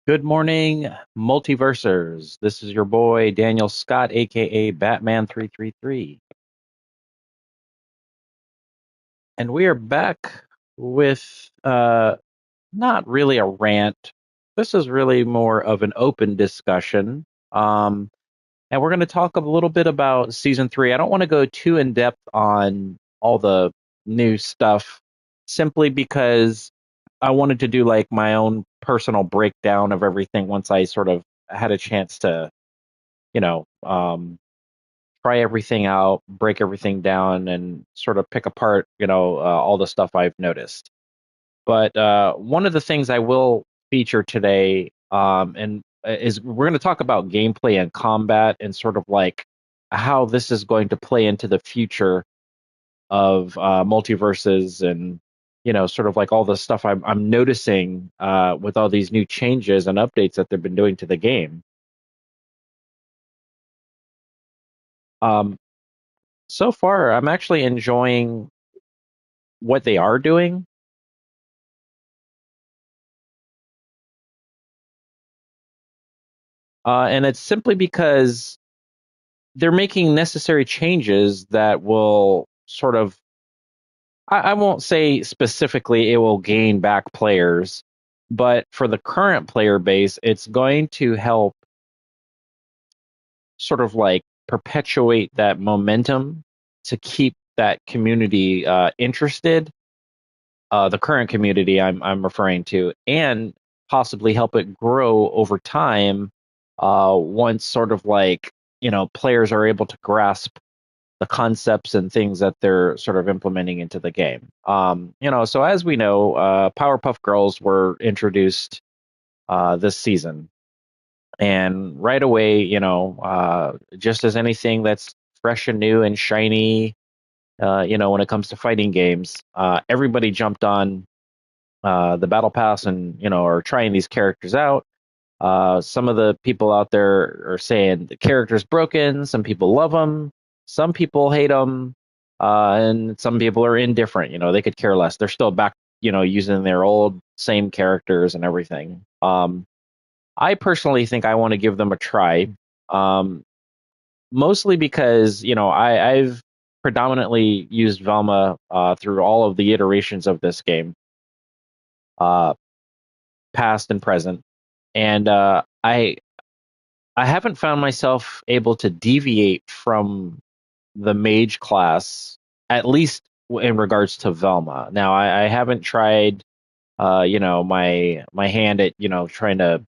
Good morning, MultiVersers. This is your boy Daniel Scott, aka Batman333, and we are back with not really a rant. This is really more of an open discussion, and we're going to talk a little bit about season three. I don't want to go too in depth on all the new stuff, simply because I wanted to do like my own personal breakdown of everything once I sort of had a chance to you know, try everything out, break everything down, and sort of pick apart, all the stuff I've noticed. But one of the things I will feature today, and is we're going to talk about gameplay and combat, and sort of like how this is going to play into the future of multiverses, and sort of like all the stuff I'm noticing with all these new changes and updates that they've been doing to the game. Um, so far, I'm actually enjoying what they are doing. And it's simply because they're making necessary changes that will sort of, I won't say specifically it will gain back players, but for the current player base, it's going to help sort of like perpetuate that momentum to keep that community interested. The current community I'm referring to, and possibly help it grow over time once sort of like players are able to grasp the concepts and things that they're sort of implementing into the game. So as we know, Powerpuff Girls were introduced this season, and right away, just as anything that's fresh and new and shiny, when it comes to fighting games, everybody jumped on the battle pass and are trying these characters out. Some of the people out there are saying the character's broken. Some people love them. Some people hate them. And some people are indifferent. They could care less. They're still back, using their old same characters and everything. I personally think I want to give them a try. Um, Mostly because, I've predominantly used Velma through all of the iterations of this game, uh, past and present. And I haven't found myself able to deviate from the mage class, at least in regards to Velma. Now, I haven't tried, my hand at, trying to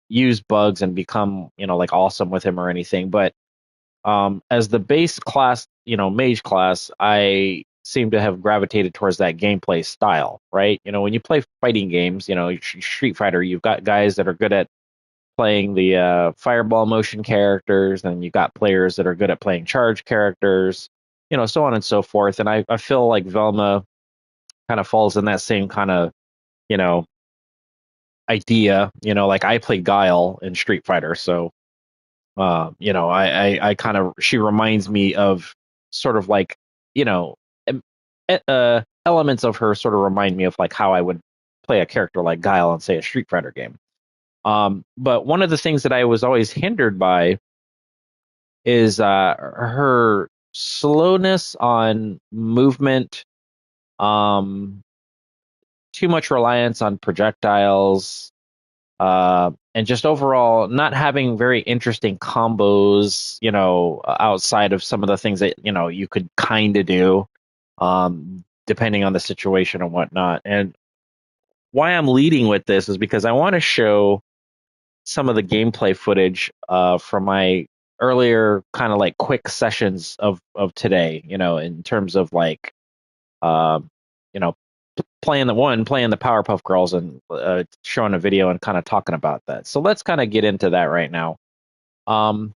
use bugs and become, like awesome with him or anything. But as the base class, mage class, I seem to have gravitated towards that gameplay style, right? When you play fighting games, Street Fighter, you've got guys that are good at playing the fireball motion characters, and you got players that are good at playing charge characters, so on and so forth. And I feel like Velma kind of falls in that same kind of, you know, idea. Like I play Guile in Street Fighter, so I kind of she reminds me of sort of like, you know, elements of her sort of remind me of like how I would play a character like Guile on, say, a Street Fighter game. But one of the things that I was always hindered by is her slowness on movement, um, too much reliance on projectiles, and just overall not having very interesting combos, outside of some of the things that, you could kind of do, depending on the situation and whatnot. And why I'm leading with this is because I want to show some of the gameplay footage from my earlier kind of like quick sessions of today, in terms of like uh, you know playing the Powerpuff Girls, and showing a video and kind of talking about that. So let's kind of get into that right now. Um,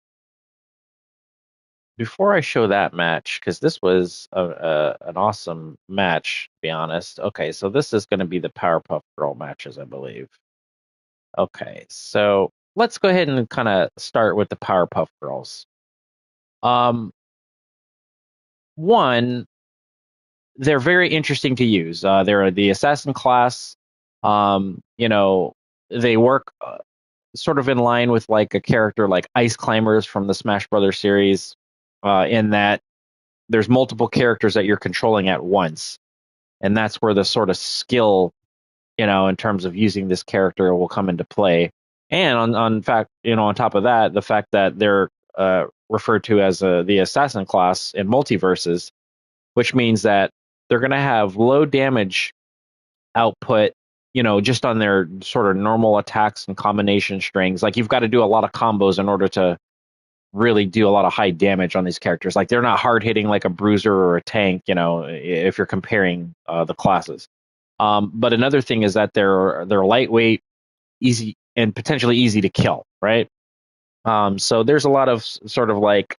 Before I show that match, because this was an awesome match, to be honest. Okay, so this is going to be the Powerpuff Girl matches, I believe. Okay, so let's go ahead and kind of start with the Powerpuff Girls. Um, One, they're very interesting to use. They're the assassin class. Um, you know, they work. sort of in line with like a character like Ice Climbers from the Smash Brothers series, in that there's multiple characters that you're controlling at once, and that's where the sort of skill, in terms of using this character will come into play. And on fact, on top of that, the fact that they're referred to as the assassin class in MultiVersus, which means that they're going to have low damage output, just on their sort of normal attacks and combination strings. Like you've got to do a lot of combos in order to really do a lot of high damage on these characters. Like they're not hard hitting like a bruiser or a tank, if you're comparing the classes. But another thing is that they're lightweight, easy, and potentially easy to kill, right? So there's a lot of sort of like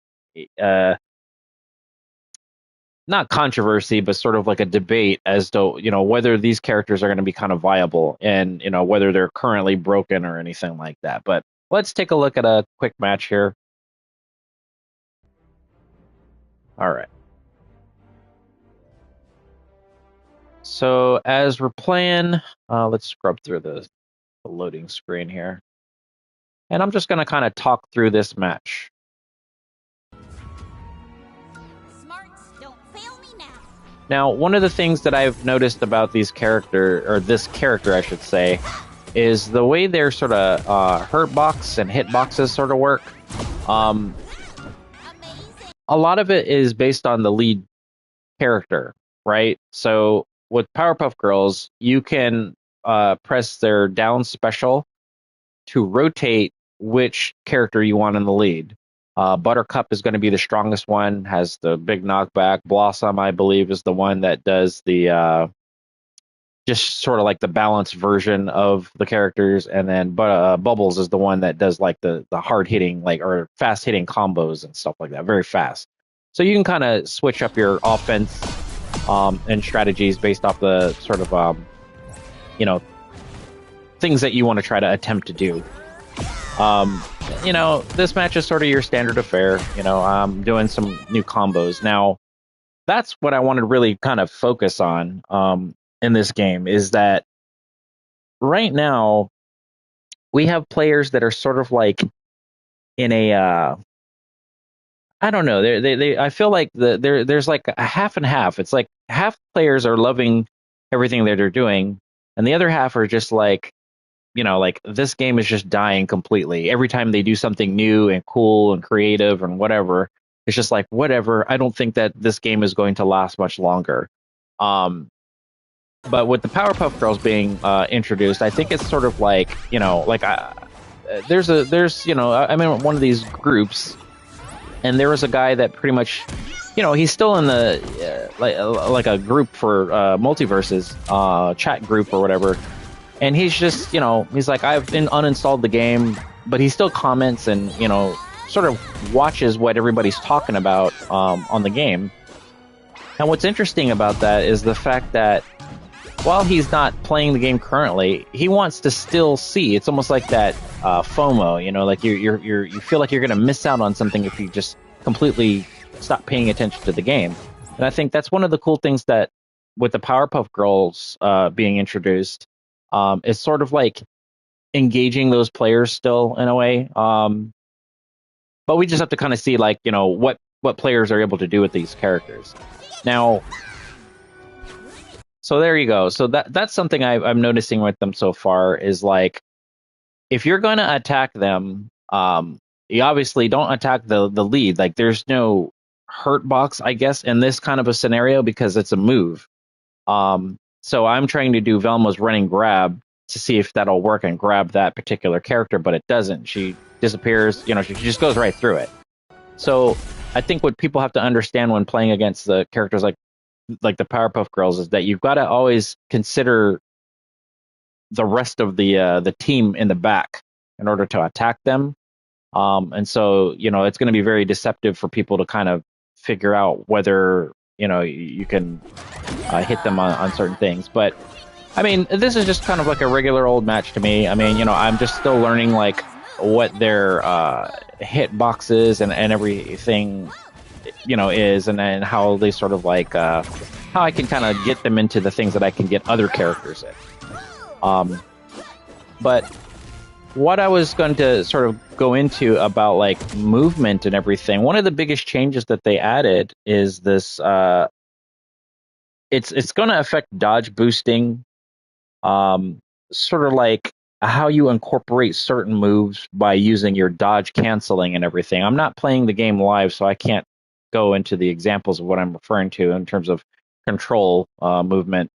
not controversy, but sort of like a debate as to whether these characters are going to be kind of viable, and whether they're currently broken or anything like that. But let's take a look at a quick match here. All right. So as we're playing, let's scrub through the loading screen here, and I'm just going to kind of talk through this match. Now, one of the things that I've noticed about this character, I should say, is the way their sort of hurt box and hit boxes sort of work. A lot of it is based on the lead character, right? So with Powerpuff Girls, you can press their down special to rotate which character you want in the lead. Buttercup is going to be the strongest one, has the big knockback. Blossom, I believe, is the one that does the just sort of like the balanced version of the characters, and then Bubbles is the one that does like the hard hitting, like, or fast hitting combos and stuff like that, very fast. So you can kind of switch up your offense and strategies based off the sort of things that you want to try to attempt to do. This match is sort of your standard affair. I'm doing some new combos. Now, that's what I want to really kind of focus on in this game, is that right now we have players that are sort of like in a I don't know. I feel like there's like a half and half. It's like half players are loving everything that they're doing, and the other half are just like, like this game is just dying completely. Every time they do something new and cool and creative and whatever, it's just like, whatever. I don't think that this game is going to last much longer. But with the Powerpuff Girls being introduced, I think it's sort of like, there's I'm in one of these groups, and there was a guy that pretty much, he's still in the like a group for MultiVersus chat group or whatever. And he's just, he's like, I've uninstalled the game, but he still comments and, sort of watches what everybody's talking about on the game. And what's interesting about that is the fact that while he's not playing the game currently, he wants to still see. It's almost like that FOMO, like you feel like you're going to miss out on something if you just completely stop paying attention to the game. And I think that's one of the cool things that with the Powerpuff Girls being introduced, it's sort of like engaging those players still in a way. But we just have to kind of see, like, what players are able to do with these characters. Now, so there you go. So that's something I'm noticing with them so far is, like, if you're going to attack them, you obviously don't attack the lead. Like, there's no hurt box, I guess, in this kind of a scenario because it's a move. So I'm trying to do Velma's running grab to see if that'll work and grab that particular character, but it doesn't. She disappears, she just goes right through it. So I think what people have to understand when playing against the characters like the Powerpuff Girls is that you've got to always consider the rest of the team in the back in order to attack them. And so, it's going to be very deceptive for people to kind of figure out whether, you can hit them on certain things. But I mean, this is just kind of like a regular old match to me. I mean, I'm just still learning like what their hit boxes and everything, is, and how they sort of like how I can kind of get them into the things that I can get other characters in. But what I was going to sort of go into about like movement and everything, one of the biggest changes that they added is this. It's going to affect dodge boosting, um, sort of like how you incorporate certain moves by using your dodge canceling and everything. I'm not playing the game live, so I can't go into the examples of what I'm referring to in terms of control movement.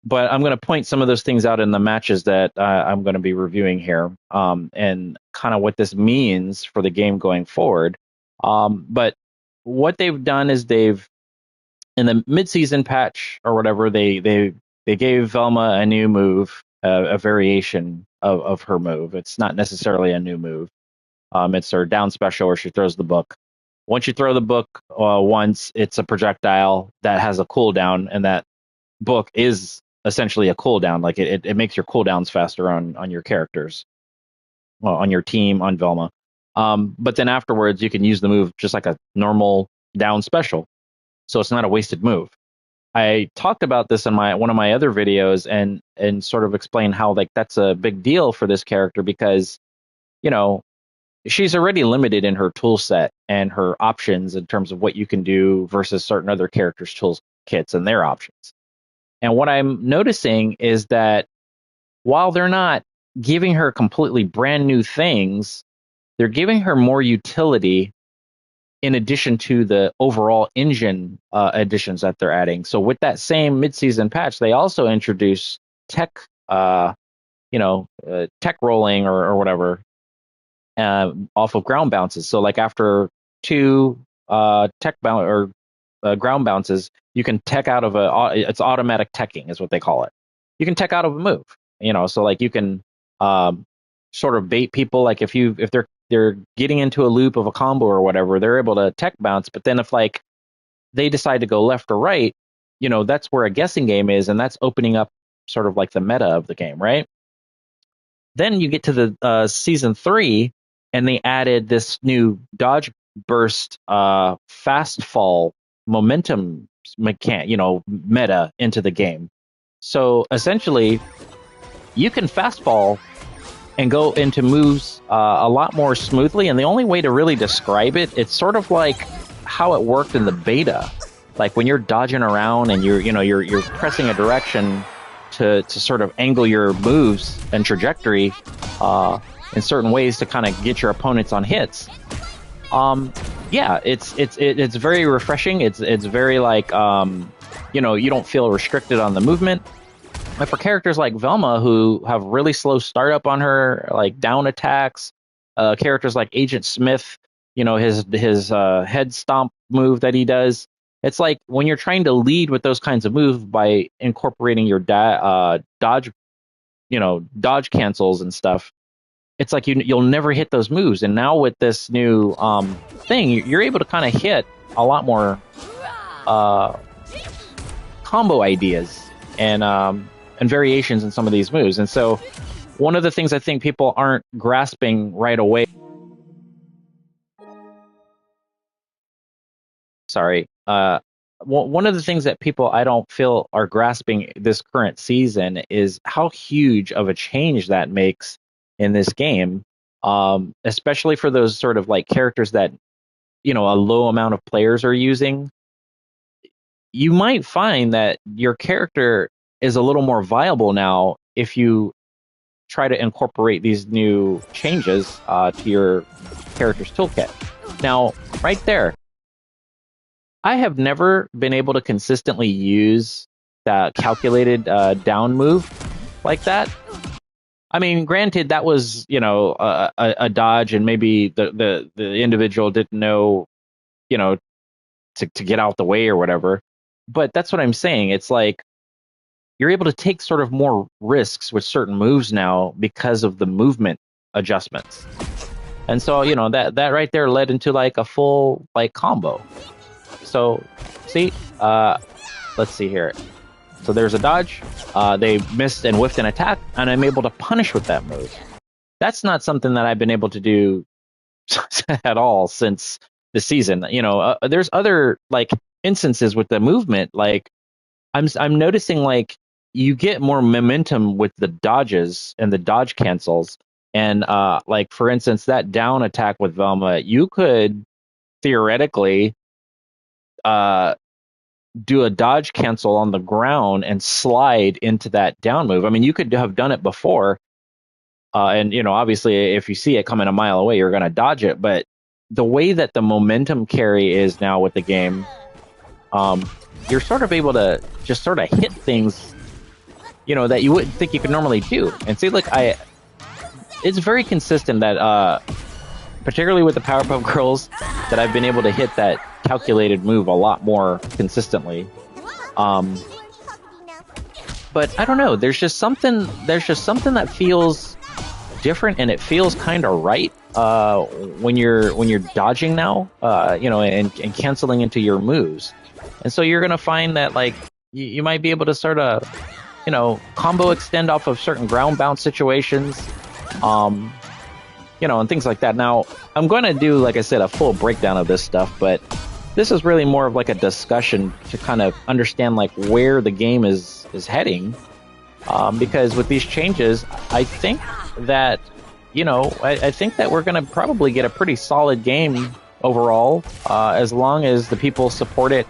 But I'm going to point some of those things out in the matches that I'm going to be reviewing here, and kind of what this means for the game going forward. But what they've done is they've in the mid-season patch or whatever they gave Velma a new move, a variation of her move. It's not necessarily a new move. It's her down special where she throws the book. Once you throw the book once, it's a projectile that has a cooldown, and that book is essentially a cooldown. Like it makes your cooldowns faster on your characters, well, on your team, on Velma. But then afterwards, you can use the move just like a normal down special, so it's not a wasted move. I talked about this in one of my other videos and sort of explained how like that's a big deal for this character because you know she's already limited in her tool set and her options in terms of what you can do versus certain other characters' tool kits and their options. And what I'm noticing is that while they're not giving her completely brand new things, they're giving her more utility in addition to the overall engine additions that they're adding. So with that same mid-season patch, they also introduced tech, tech rolling or whatever off of ground bounces. So like after two ground bounces, you can tech out of it's automatic teching is what they call it. You can tech out of a move, so like you can sort of bait people. Like if they're getting into a loop of a combo or whatever, they're able to tech bounce. But then if like they decide to go left or right, that's where a guessing game is, and that's opening up sort of like the meta of the game, right? Then you get to the season 3, and they added this new dodge burst fast fall momentum meta into the game. So essentially, you can fast fall and go into moves a lot more smoothly. And the only way to really describe it, it's sort of like how it worked in the beta. Like when you're dodging around and you're pressing a direction to sort of angle your moves and trajectory in certain ways to kind of get your opponents on hits. It's very refreshing. It's very like you don't feel restricted on the movement. But for characters like Velma who have really slow startup on her, like down attacks, characters like Agent Smith, his head stomp move that he does. It's like when you're trying to lead with those kinds of moves by incorporating your dodge cancels and stuff. It's like you'll never hit those moves. And now with this new thing, you're able to kind of hit a lot more combo ideas and variations in some of these moves. And so one of the things I think people aren't grasping right away. Sorry. One of the things that people I don't feel are grasping this current season is how huge of a change that makes in this game, especially for those sort of like characters that a low amount of players are using. You might find that your character is a little more viable now if you try to incorporate these new changes to your character's toolkit. Now, right there, I have never been able to consistently use that calculated down move like that. I mean, granted, that was a dodge, and maybe the individual didn't know to get out the way or whatever. But that's what I'm saying. It's like you're able to take sort of more risks with certain moves now because of the movement adjustments. And so that right there led into like a full like combo. So see, let's see here. So there's a dodge. They missed and whiffed an attack, and I'm able to punish with that move. That's not something that I've been able to do at all since the season. There's other like instances with the movement. Like I'm noticing like you get more momentum with the dodges and the dodge cancels And like for instance, that down attack with Velma, you could theoretically uh, do a dodge cancel on the ground and slide into that down move. I mean, you could have done it before, and obviously, if you see it coming a mile away, you're going to dodge it. But the way that the momentum carry is now with the game, you're sort of able to just sort of hit things, that you wouldn't think you could normally do. And see, like it's very consistent that, particularly with the Powerpuff Girls, that I've been able to hit that calculated move a lot more consistently. But I don't know. There's just something that feels different, and it feels kind of right when you're dodging now, and canceling into your moves. And so you're gonna find that like you might be able to sort of combo extend off of certain ground bounce situations, and things like that. Now I'm going to do, like I said, a full breakdown of this stuff, but this is really more of like a discussion to kind of understand like where the game is heading, because with these changes, I think that I think that we're going to probably get a pretty solid game overall, as long as the people support it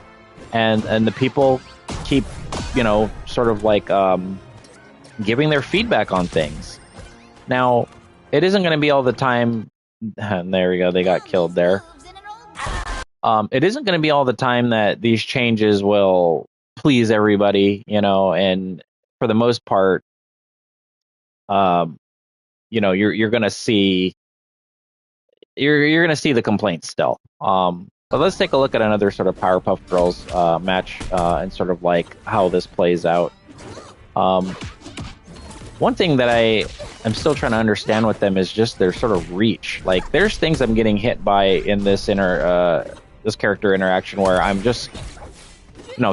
and the people keep sort of like giving their feedback on things. Now it isn't going to be all the time. There we go, they got killed there. It isn't going to be all the time that these changes will please everybody, and for the most part, you're going to see you're going to see the complaints still. But let's take a look at another sort of Powerpuff Girls match, and sort of like how this plays out. One thing that I'm still trying to understand with them is just their sort of reach. Like, there's things I'm getting hit by in this this character interaction where I'm just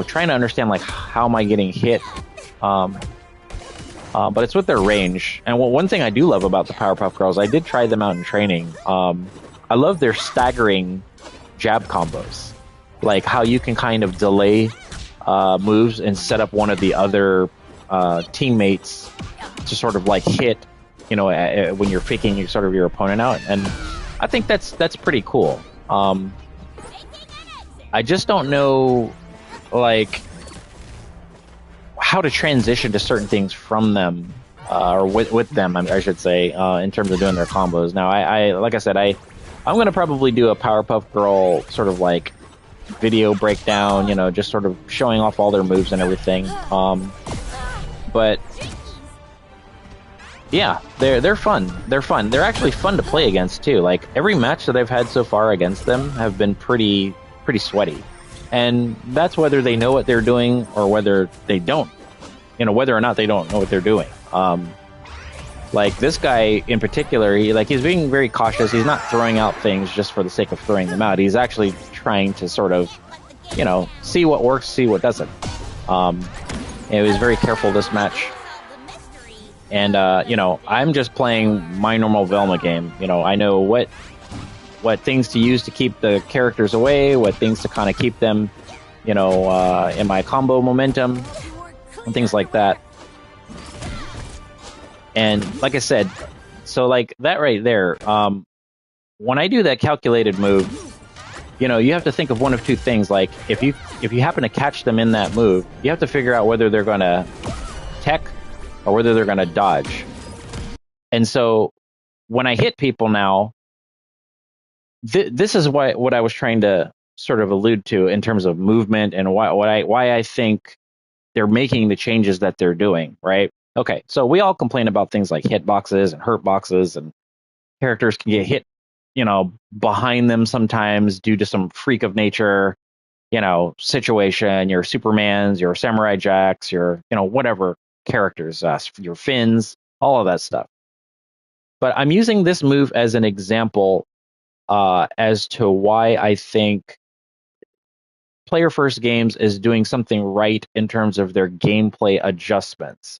trying to understand like how am I getting hit. But it's with their range. And one thing I do love about the Powerpuff Girls, I did try them out in training. I love their staggering jab combos, like how you can kind of delay moves and set up one of the other teammates to sort of like hit, when you're faking sort of your opponent out. And I think that's pretty cool. I just don't know like how to transition to certain things from them, or with them, I should say, in terms of doing their combos. Now, I like I said, I'm going to probably do a Powerpuff Girl sort of like video breakdown, just sort of showing off all their moves and everything. But yeah, they're fun. They're fun. They're actually fun to play against too. Like, every match that I've had so far against them have been pretty sweaty. And that's whether they know what they're doing or whether they don't. Whether or not they don't know what they're doing. Like this guy in particular, he's being very cautious. He's not throwing out things just for the sake of throwing them out. He's actually trying to sort of, see what works, see what doesn't. And he was very careful this match. And, I'm just playing my normal Velma game. I know what things to use to keep the characters away, what things to kind of keep them, in my combo momentum, and things like that. And like I said, so like that right there, when I do that calculated move, you have to think of one of two things. Like, if you happen to catch them in that move, you have to figure out whether they're going to tech or whether they're going to dodge. And so when I hit people now, this is what I was trying to sort of allude to in terms of movement and why I think they're making the changes that they're doing, right? Okay, so we all complain about things like hitboxes and hurt boxes, and characters can get hit, behind them sometimes due to some freak of nature, situation. Your Supermans, your Samurai Jacks, your, whatever characters, your Finns, all of that stuff. But I'm using this move as an example as to why I think Player First Games is doing something right in terms of their gameplay adjustments.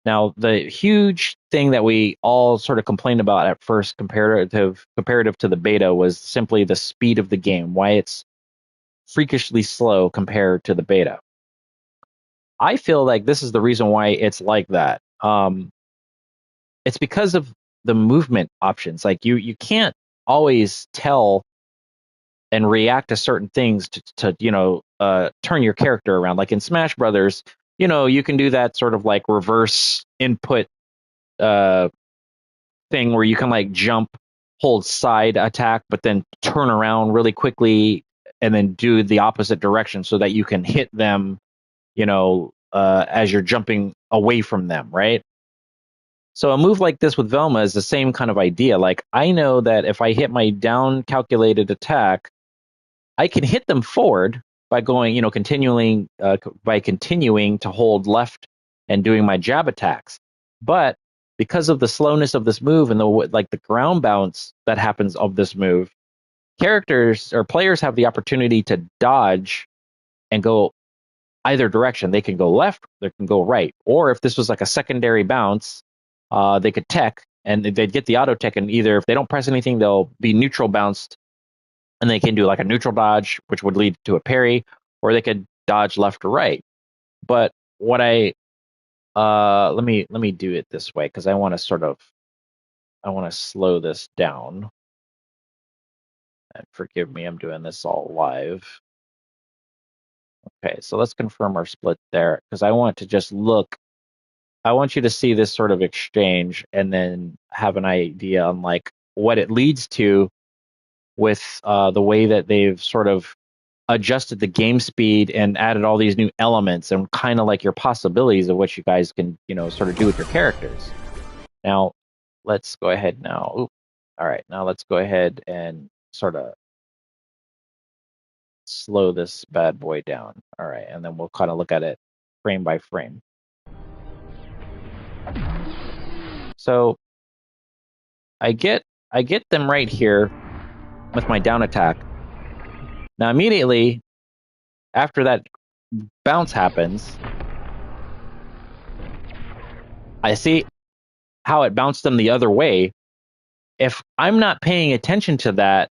Now, the huge thing that we all sort of complained about at first, comparative to the beta, was simply the speed of the game, why it's freakishly slow compared to the beta. I feel like this is the reason why it's like that. It's because of the movement options. Like you can't always tell and react to certain things to turn your character around. Like in Smash Brothers, you can do that sort of like reverse input uh thing where you can like jump, hold side attack, but then turn around really quickly and then do the opposite direction so that you can hit them, as you're jumping away from them, right? So a move like this with Velma is the same kind of idea. Like I know that if I hit my down calculated attack, I can hit them forward by going, continuing to hold left and doing my jab attacks. But because of the slowness of this move and the ground bounce that happens of this move, characters or players have the opportunity to dodge and go either direction. They can go left, they can go right. Or if this was like a secondary bounce, they could tech and they'd get the auto tech, and either if they don't press anything, they'll be neutral bounced and they can do like a neutral dodge, which would lead to a parry, or they could dodge left or right. But what let me do it this way because I want to slow this down. And forgive me, I'm doing this all live. Okay, so let's confirm our split there because I want to just look. I want you to see this sort of exchange and then have an idea on like what it leads to with the way that they've sort of adjusted the game speed and added all these new elements and kind of like your possibilities of what you guys can, sort of do with your characters. Now, let's go ahead now. All right, now let's go ahead and sort of slow this bad boy down. All right, and then we'll kind of look at it frame by frame. So I get them right here with my down attack. Now immediately after that bounce happens, I see how it bounced them the other way. If I'm not paying attention to that,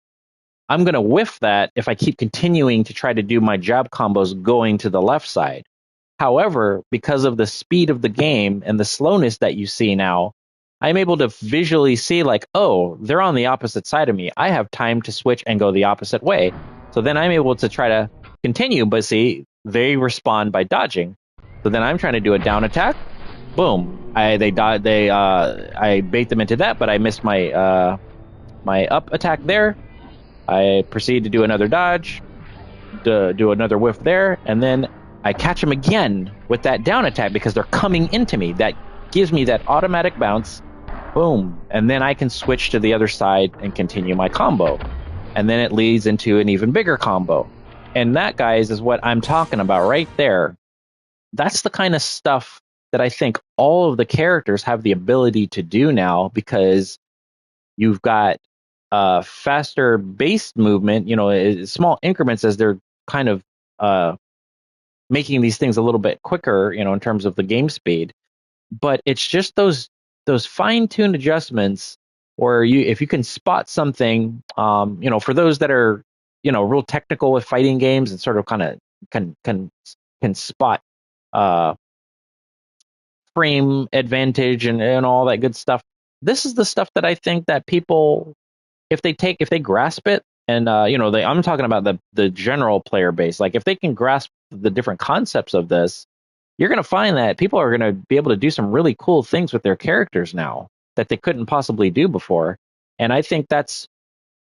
I'm going to whiff that if I keep continuing to try to do my jab combos going to the left side. However, because of the speed of the game and the slowness that you see now, I'm able to visually see like, oh, they're on the opposite side of me. I have time to switch and go the opposite way. So then I'm able to try to continue, but see, they respond by dodging. So then I'm trying to do a down attack. Boom. I bait them into that, but I missed my my up attack there. I proceed to do another dodge, do another whiff there, and then I catch them again with that down attack because they're coming into me. That gives me that automatic bounce. Boom. And then I can switch to the other side and continue my combo. And then it leads into an even bigger combo. And that, guys, is what I'm talking about right there. That's the kind of stuff that I think all of the characters have the ability to do now because you've got faster base movement, small increments as they're kind of making these things a little bit quicker, in terms of the game speed. But it's just those fine-tuned adjustments where if you can spot something, for those that are, real technical with fighting games and sort of kind of can spot frame advantage and all that good stuff. This is the stuff that I think that people, if they grasp it, and I'm talking about the general player base. Like if they can grasp the different concepts of this, you're going to find that people are going to be able to do some really cool things with their characters now that they couldn't possibly do before. And I think that's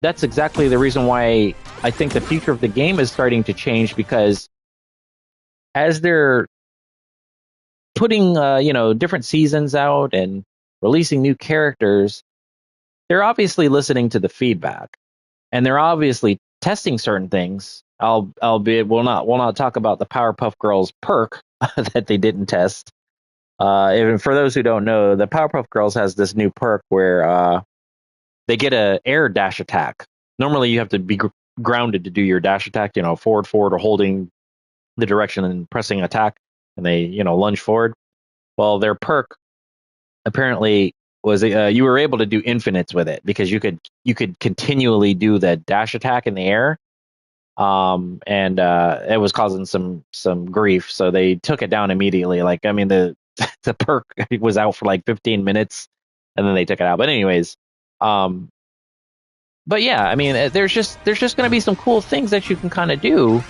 exactly the reason why I think the future of the game is starting to change, because as they're putting different seasons out and releasing new characters, they're obviously listening to the feedback, and they're obviously testing certain things. Albeit we'll not talk about the Powerpuff Girls perk that they didn't test. Even for those who don't know, the Powerpuff Girls has this new perk where they get a air dash attack. Normally, you have to be grounded to do your dash attack. Forward, or holding the direction and pressing attack, and they lunge forward. Well, their perk apparently was you were able to do infinites with it because you could continually do the dash attack in the air. And it was causing some grief, so they took it down immediately. Like, I mean, the perk was out for like 15 minutes, and then they took it out. But anyways, but yeah, I mean, there's just going to be some cool things that you can kind of do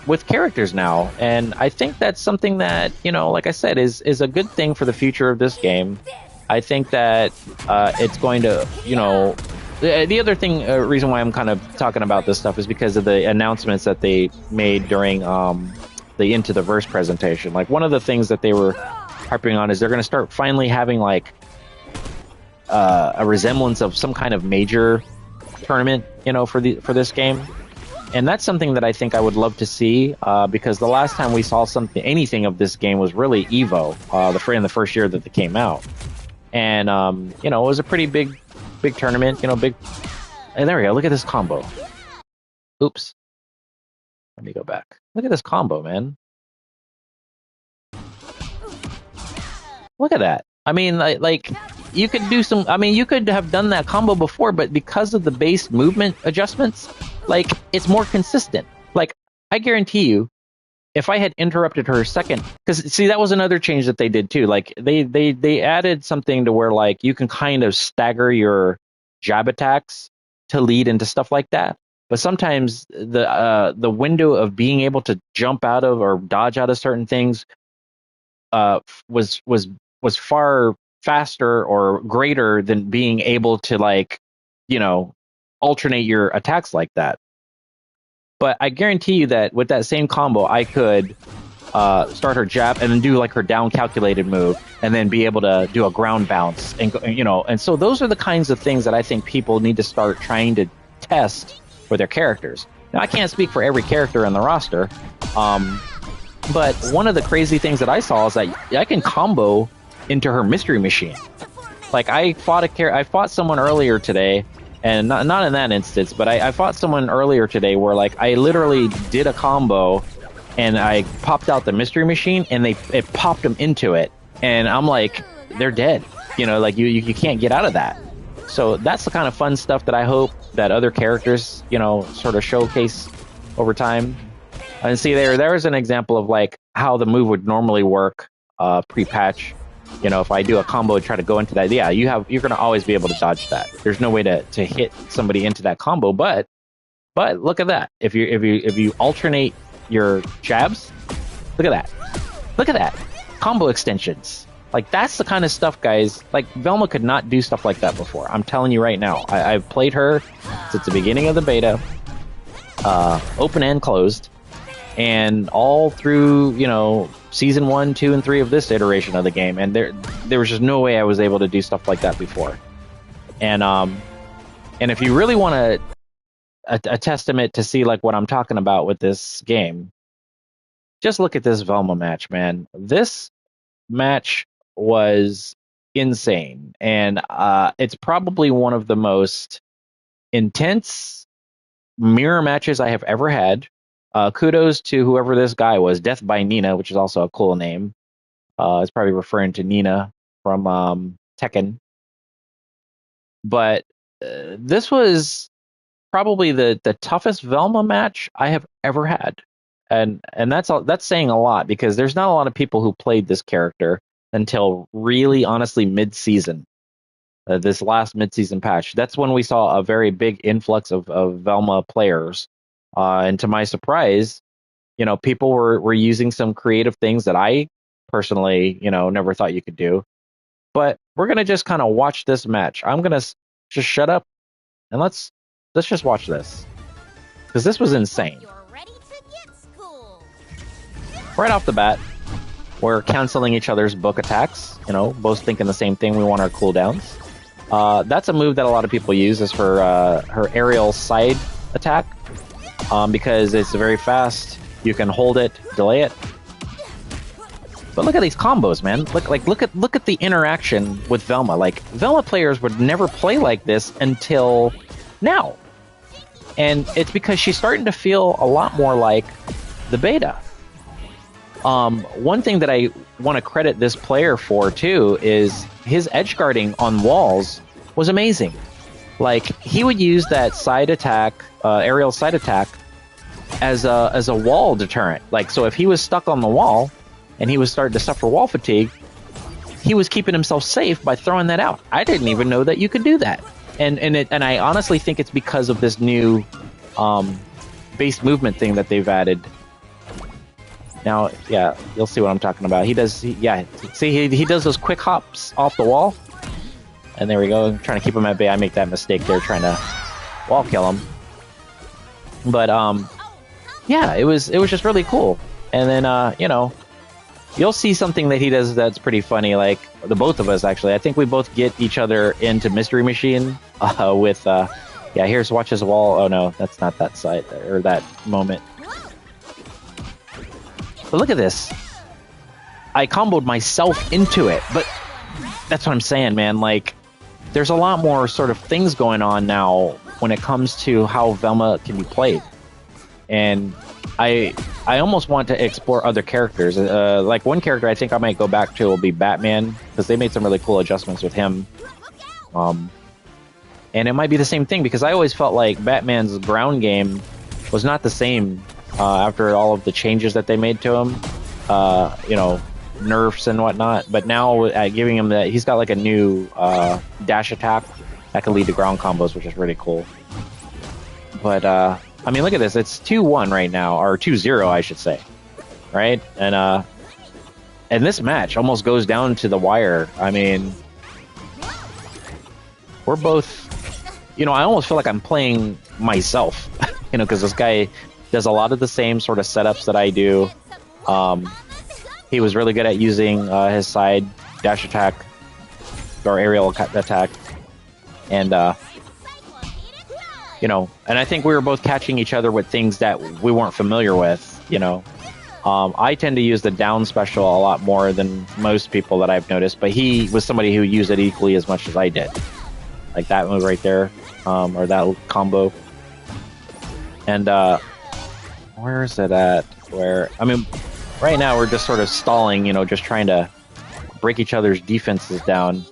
with characters now, and I think that's something that, you know, like I said, is a good thing for the future of this game. I think that it's going to, you know, the other thing, reason why I'm kind of talking about this stuff is because of the announcements that they made during the Into the Verse presentation. Like, one of the things that they were harping on is they're going to start finally having like a resemblance of some kind of major tournament, you know, for this game. And that's something that I think I would love to see, because the last time we saw anything of this game was really Evo, in the first year that they came out. And, you know, it was a pretty big tournament, you know, big. And there we go. Look at this combo. Oops. Let me go back. Look at this combo, man. Look at that. I mean, like you could do some, I mean, you could have done that combo before, but because of the base movement adjustments, like, it's more consistent. Like, I guarantee you, if I had interrupted her second, because see, that was another change that they did too. Like, they added something to where, like, you can kind of stagger your jab attacks to lead into stuff like that. But sometimes the window of being able to jump out of or dodge out of certain things was far faster or greater than being able to, like, you know, alternate your attacks like that. But I guarantee you that with that same combo, I could start her jab and then do like her down calculated move, and then be able to do a ground bounce, and you know. And so those are the kinds of things that I think people need to start trying to test for their characters. Now, I can't speak for every character in the roster, but one of the crazy things that I saw is that I can combo into her mystery machine. Like, I fought someone earlier today. And not in that instance, but I fought someone earlier today where, like, I literally did a combo and I popped out the mystery machine and it popped them into it. And I'm like, they're dead. You know, like, you can't get out of that. So that's the kind of fun stuff that I hope that other characters, you know, sort of showcase over time. And see, there's an example of, like, how the move would normally work pre-patch. You know, if I do a combo and try to go into that, yeah, you're going to always be able to dodge that. There's no way to hit somebody into that combo. But look at that. If you alternate your jabs, look at that combo extensions. Like, that's the kind of stuff, guys. Like, Velma could not do stuff like that before. I'm telling you right now. I've played her since the beginning of the beta, open and closed, and all through, you know, season 1, 2, and 3 of this iteration of the game, and there was just no way I was able to do stuff like that before. And if you really want a testament to see, like, what I'm talking about with this game, just look at this Velma match, man. This match was insane, and it's probably one of the most intense mirror matches I have ever had. Kudos to whoever this guy was, Death by Nina, which is also a cool name. It's probably referring to Nina from Tekken. But this was probably the toughest Velma match I have ever had, and that's saying a lot, because there's not a lot of people who played this character until really, honestly, mid-season. This last mid-season patch, that's when we saw a very big influx of Velma players. And to my surprise, you know, people were using some creative things that I personally, you know, never thought you could do. But we're going to just kind of watch this match. I'm going to just shut up and let's just watch this, because this was insane. Right off the bat, we're canceling each other's book attacks, you know, both thinking the same thing. We want our cooldowns. That's a move that a lot of people use, is her aerial side attack. Because it's very fast, you can hold it, delay it. But look at these combos, man. Look at the interaction with Velma. Like, Velma players would never play like this until now, and it's because she's starting to feel a lot more like the beta. One thing that I want to credit this player for too is his edge guarding on walls was amazing. Like, he would use that side attack, aerial side attack, as a wall deterrent. Like, so if he was stuck on the wall and he was starting to suffer wall fatigue, he was keeping himself safe by throwing that out. I didn't even know that you could do that. And I honestly think it's because of this new base movement thing that they've added. Now, yeah, you'll see what I'm talking about. He does those quick hops off the wall. And there we go. I'm trying to keep him at bay. I make that mistake there, trying to wall kill him. But yeah, it was just really cool. And then you know, you'll see something that he does that's pretty funny. Like the both of us, actually. I think we both get each other into Mystery Machine with yeah. Here's watch his wall. Oh no, that's not that side or that moment. But look at this. I comboed myself into it, but that's what I'm saying, man. Like, there's a lot more sort of things going on now when it comes to how Velma can be played. And I almost want to explore other characters. Like, one character I think I might go back to will be Batman, because they made some really cool adjustments with him. And it might be the same thing, because I always felt like Batman's ground game was not the same after all of the changes that they made to him, you know, nerfs and whatnot. But now giving him that, he's got like a new dash attack that can lead to ground combos, which is really cool. But I mean, look at this. It's 2-1 right now, or 2-0, I should say, right? And this match almost goes down to the wire. I mean, we're both, you know, I almost feel like I'm playing myself, you know, because this guy does a lot of the same sort of setups that I do. He was really good at using his side dash attack or aerial attack. And, you know, and I think we were both catching each other with things that we weren't familiar with, you know. I tend to use the down special a lot more than most people that I've noticed, but he was somebody who used it equally as much as I did. Like that move right there, or that combo. And, where is it at? Where, I mean, right now we're just sort of stalling, you know, just trying to break each other's defenses down.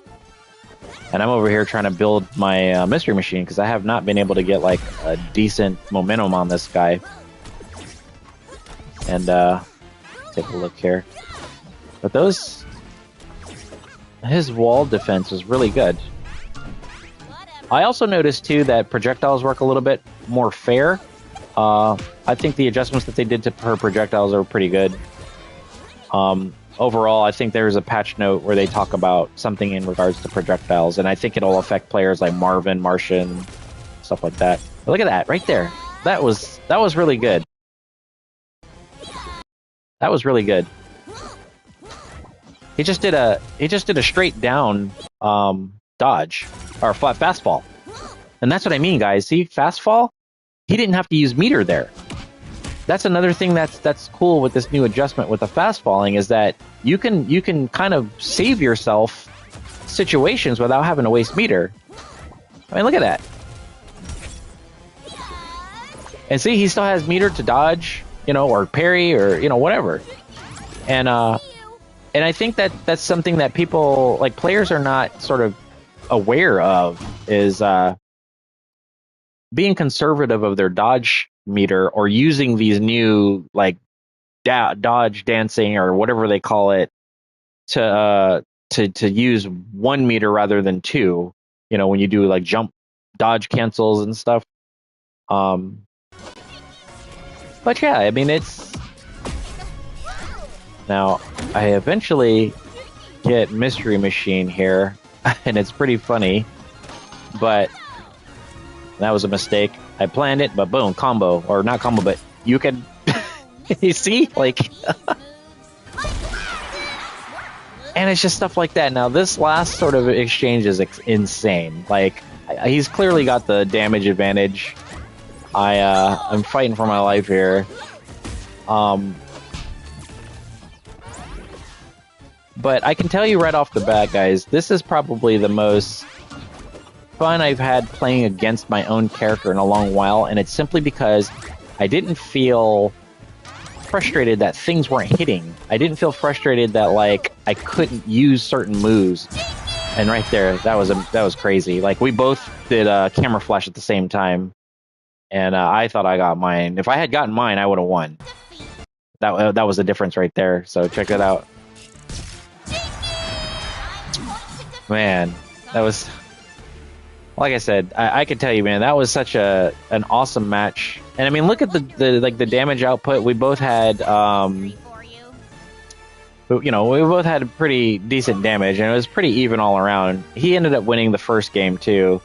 And I'm over here trying to build my Mystery Machine, because I have not been able to get like a decent momentum on this guy. And take a look here. But his wall defense was really good. I also noticed too that projectiles work a little bit more fair. I think the adjustments that they did to her projectiles are pretty good. Overall, I think there's a patch note where they talk about something in regards to projectiles, and I think it'll affect players like Marvin, Martian, stuff like that. But look at that right there. That was really good. That was really good. He just did a straight down dodge or fastfall, and that's what I mean, guys. See, fastfall. He didn't have to use meter there. That's another thing that's cool with this new adjustment with the fast falling, is that you can kind of save yourself situations without having to waste meter. I mean, look at that. And see, he still has meter to dodge, you know, or parry, or, you know, whatever. And I think that's something that people, like players, are not sort of aware of, is being conservative of their dodge meter, or using these new like dodge dancing or whatever they call it to use 1 meter rather than 2, you know, when you do like jump dodge cancels and stuff. But yeah, I mean, it's now I eventually get Mystery Machine here and it's pretty funny, but that was a mistake. I planned it, but boom, combo. Or not combo, but you can... you see? Like... and it's just stuff like that. Now, this last sort of exchange is insane. Like, he's clearly got the damage advantage. I'm fighting for my life here. But I can tell you right off the bat, guys, this is probably the most fun I've had playing against my own character in a long while, and it's simply because I didn't feel frustrated that things weren't hitting. I didn't feel frustrated that like I couldn't use certain moves. And right there, that was crazy. Like we both did a camera flash at the same time, and I thought I got mine. If I had gotten mine, I would have won. That was the difference right there. So check it out. Man, that was, like I said, I could tell you, man, that was such an awesome match. And I mean, look at the damage output. We both had we both had pretty decent damage, and it was pretty even all around. He ended up winning the first game too.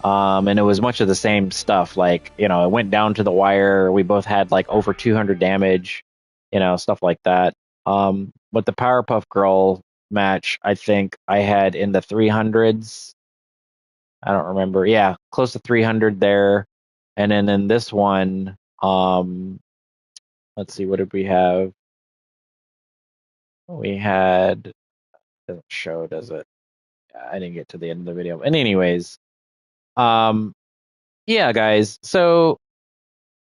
And it was much of the same stuff. Like, it went down to the wire. We both had like over 200 damage, stuff like that. But the Powerpuff Girl match, I think I had in the 300s. I don't remember. Yeah, close to 300 there. And then in this one, let's see, what did we have? We had, doesn't show, does it? I didn't get to the end of the video. And anyways, um, yeah, guys. So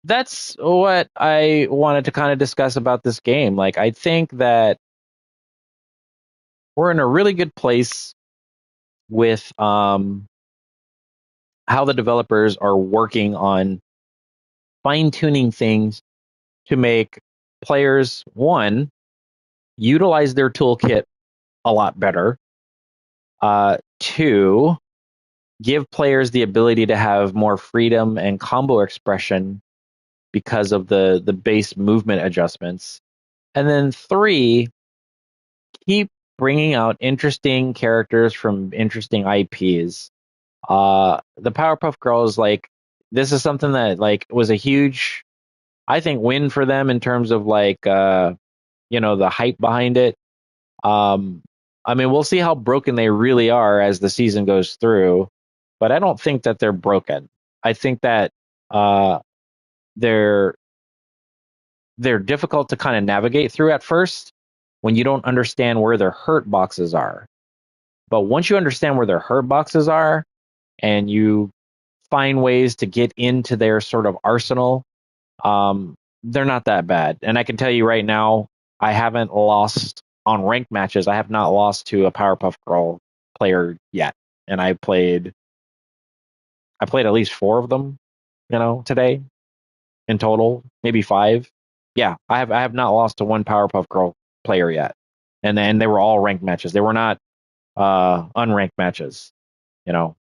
that's what I wanted to kind of discuss about this game. Like, I think that we're in a really good place with how the developers are working on fine tuning things to make players, one, utilize their toolkit a lot better, two, give players the ability to have more freedom and combo expression because of the base movement adjustments, and then three, keep bringing out interesting characters from interesting IPs. The Powerpuff Girls, like, this is something that like was a huge, I think, win for them in terms of like the hype behind it. I mean, we'll see how broken they really are as the season goes through, but I don't think that they're broken. I think that they're they're difficult to kind of navigate through at first when you don't understand where their hurt boxes are. But once you understand where their hurt boxes are and you find ways to get into their sort of arsenal, they're not that bad. And I can tell you right now, I haven't lost on ranked matches. I have not lost to a Powerpuff Girl player yet. And I played at least 4 of them, today in total, maybe 5. Yeah, I have not lost to one Powerpuff Girl player yet. And then they were all ranked matches. They were not unranked matches, you know.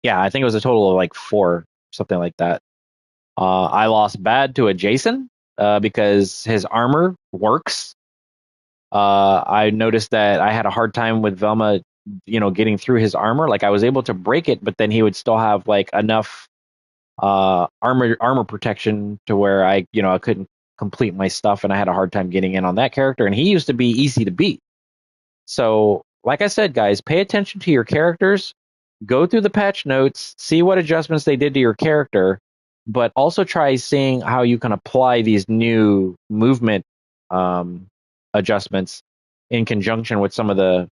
Yeah, I think it was a total of like 4, something like that. I lost bad to a Jason because his armor works. I noticed that I had a hard time with Velma, getting through his armor. Like, I was able to break it, but then he would still have like enough armor protection to where I couldn't complete my stuff, and I had a hard time getting in on that character. And he used to be easy to beat. So, like I said, guys, pay attention to your characters, go through the patch notes, see what adjustments they did to your character, but also try seeing how you can apply these new movement adjustments in conjunction with some of the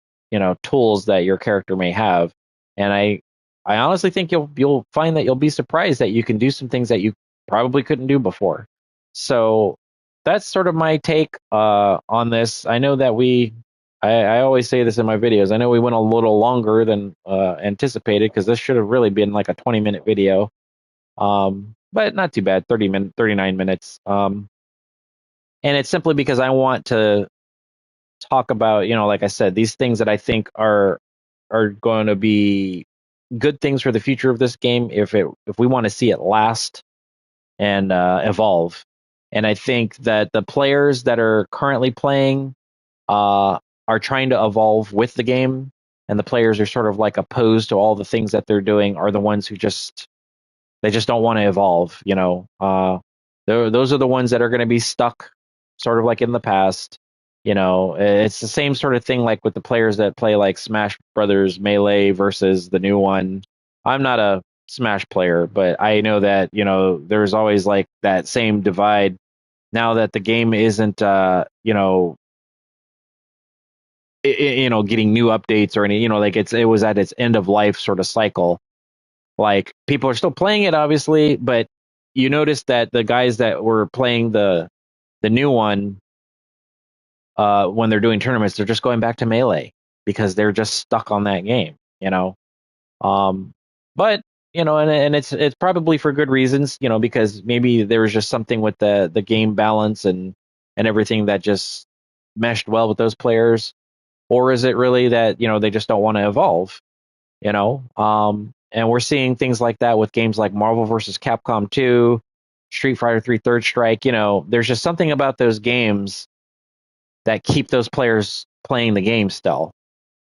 tools that your character may have. And I honestly think you'll find that you'll be surprised that you can do some things that you probably couldn't do before. So that's sort of my take on this. I know that I always say this in my videos. I know we went a little longer than anticipated because this should have really been like a 20-minute video. But not too bad, 39 minutes. And it's simply because I want to talk about, like I said, these things that I think are going to be good things for the future of this game if we want to see it last and evolve. And I think that the players that are currently playing are trying to evolve with the game, and the players are sort of like opposed to all the things that they're doing are the ones who just don't want to evolve. Those are the ones that are going to be stuck, sort of like in the past. It's the same sort of thing like with the players that play like Smash Brothers Melee versus the new one. I'm not a Smash player, but I know that there's always like that same divide now that the game isn't getting new updates or any, like it was at its end of life sort of cycle. Like, people are still playing it, obviously, but you notice that the guys that were playing the new one, when they're doing tournaments, they're just going back to Melee because they're just stuck on that game. But and it's probably for good reasons, because maybe there was just something with the game balance and everything that just meshed well with those players. or is it really that they just don't want to evolve? And we're seeing things like that with games like Marvel versus Capcom 2, Street Fighter 3 Third Strike. There's just something about those games that keep those players playing the game still.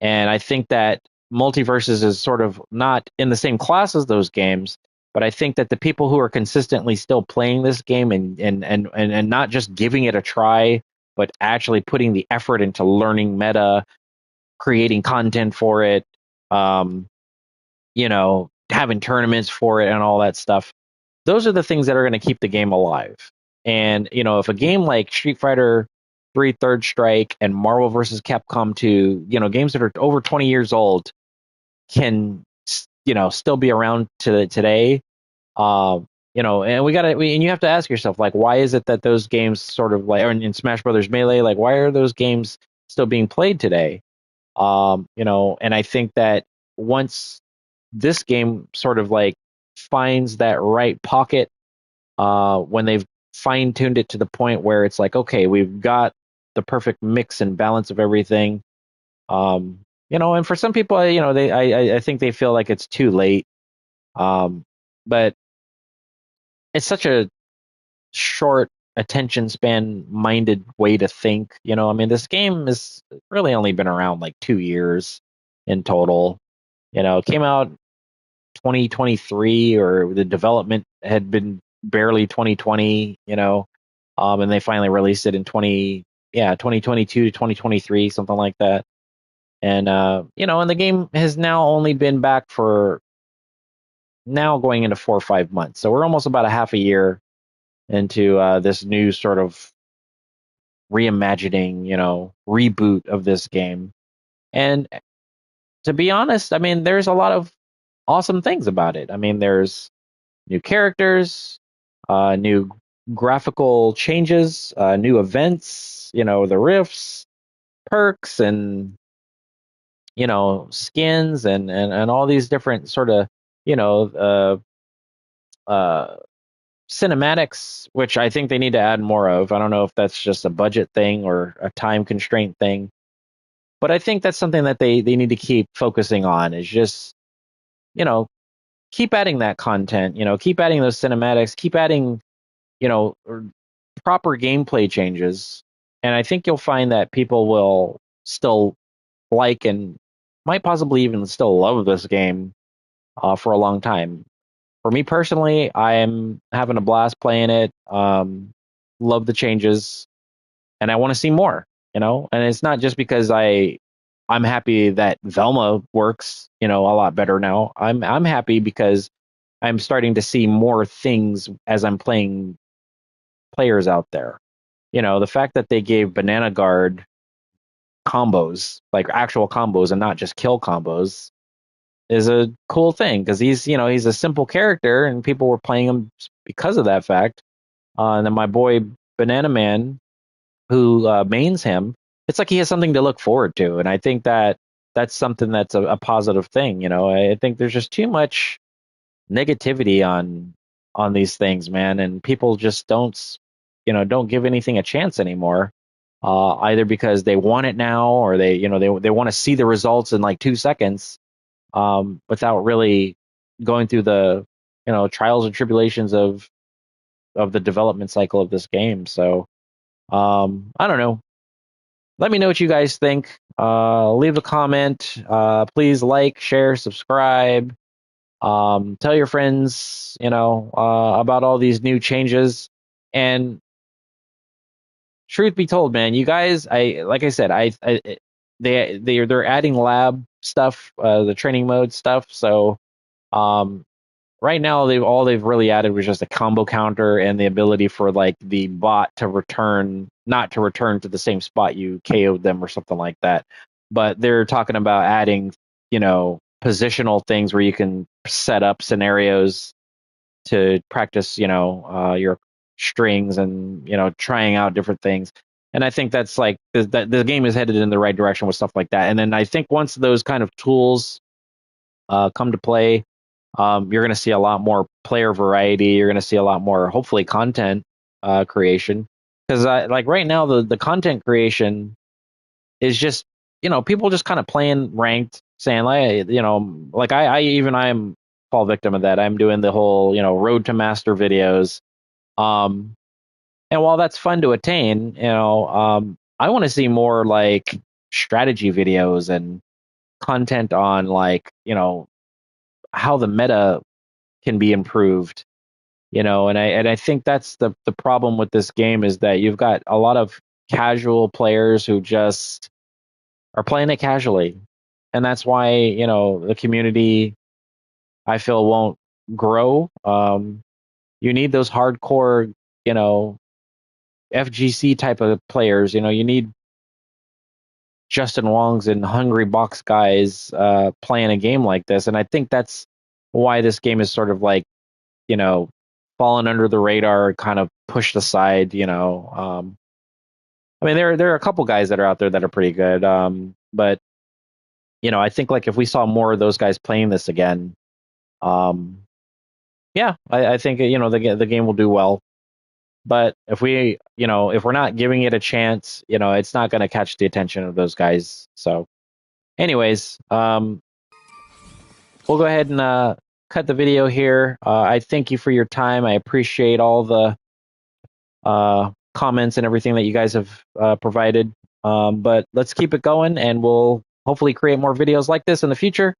And I think that MultiVersus is sort of not in the same class as those games, but I think that the people who are consistently still playing this game and not just giving it a try, but actually putting the effort into learning meta, creating content for it, having tournaments for it and all that stuff. Those are the things that are going to keep the game alive. And, if a game like Street Fighter 3 Third Strike and Marvel vs. Capcom 2, games that are over 20 years old can, still be around to today. And and you have to ask yourself, like, why is it that those games sort of like, or in Smash Brothers Melee, like, why are those games still being played today? And I think that once this game sort of like finds that right pocket, when they've fine tuned it to the point where it's like, okay, we've got the perfect mix and balance of everything. And for some people, I think they feel like it's too late. But it's such a short attention span minded way to think. I mean, this game has really only been around like 2 years in total. It came out 2023, or the development had been barely 2020, and they finally released it in 2022 to 2023, something like that. And the game has now only been back for now going into 4 or 5 months. So we're almost about a half a year into this new sort of reimagining, reboot of this game. And to be honest, I mean, there's a lot of awesome things about it. I mean, there's new characters, new graphical changes, new events, the rifts, perks, and skins, and all these different sort of you know uh, cinematics, which I think they need to add more of. I don't know if that's just a budget thing or a time constraint thing, but I think that's something that they need to keep focusing on. Is just you know keep adding that content, keep adding those cinematics, keep adding or proper gameplay changes, and I think you'll find that people will still like and might possibly even still love this game for a long time. For me personally, I'm having a blast playing it. Love the changes, and I want to see more. And it's not just because I'm happy that Velma works, a lot better now. I'm happy because I'm starting to see more things as I'm playing players out there. The fact that they gave Banana Guard combos, like actual combos and not just kill combos, is a cool thing because he's a simple character and people were playing him because of that fact. And then my boy Banana Man, who mains him, it's like he has something to look forward to, and I think that that's something that's a positive thing. I think there's just too much negativity on these things, man, and people just don't give anything a chance anymore. Either because they want it now, or they want to see the results in like 2 seconds, without really going through the trials and tribulations of the development cycle of this game. So I don't know. Let me know what you guys think. Leave a comment. Please like, share, subscribe. Tell your friends, about all these new changes. And truth be told, man, you guys, like I said, they're adding lab stuff, the training mode stuff. So um, right now they've really added was just a combo counter and the ability for like the bot to not to return to the same spot you KO'd them or something like that. But they're talking about adding, positional things where you can set up scenarios to practice, your strings and trying out different things. And I think that's like the game is headed in the right direction with stuff like that. And then I think once those kind of tools come to play, you're going to see a lot more player variety. You're going to see a lot more, hopefully, content creation. Because like right now, the content creation is just people just kind of playing ranked, saying like, like I'm fall victim of that. I'm doing the whole, road to master videos. Um, and while that's fun to attain, I want to see more like strategy videos and content on like, how the meta can be improved, and I think that's the problem with this game is that you've got a lot of casual players who just are playing it casually. And that's why, the community I feel won't grow. You need those hardcore, you know, FGC type of players. You need Justin Wongs and hungry box guys playing a game like this. And I think that's why this game is sort of like, you know, fallen under the radar, kind of pushed aside. I mean, there are a couple guys that are out there that are pretty good. But I think like if we saw more of those guys playing this again, um, yeah, I think the game will do well. But if we're not giving it a chance, it's not going to catch the attention of those guys. So, anyways, we'll go ahead and cut the video here. I thank you for your time. I appreciate all the comments and everything that you guys have provided. But let's keep it going, and we'll hopefully create more videos like this in the future.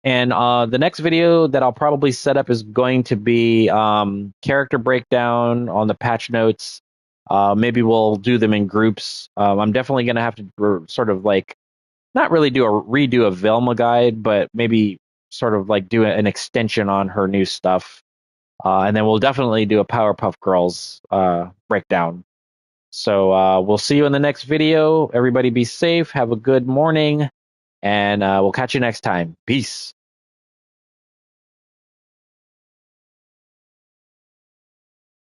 And the next video that I'll probably set up is going to be character breakdown on the patch notes. Maybe we'll do them in groups. I'm definitely going to have to sort of like not really redo a Velma guide, but maybe sort of like do an extension on her new stuff. And then we'll definitely do a Powerpuff Girls breakdown. So we'll see you in the next video. Everybody be safe. Have a good morning. And we'll catch you next time. Peace.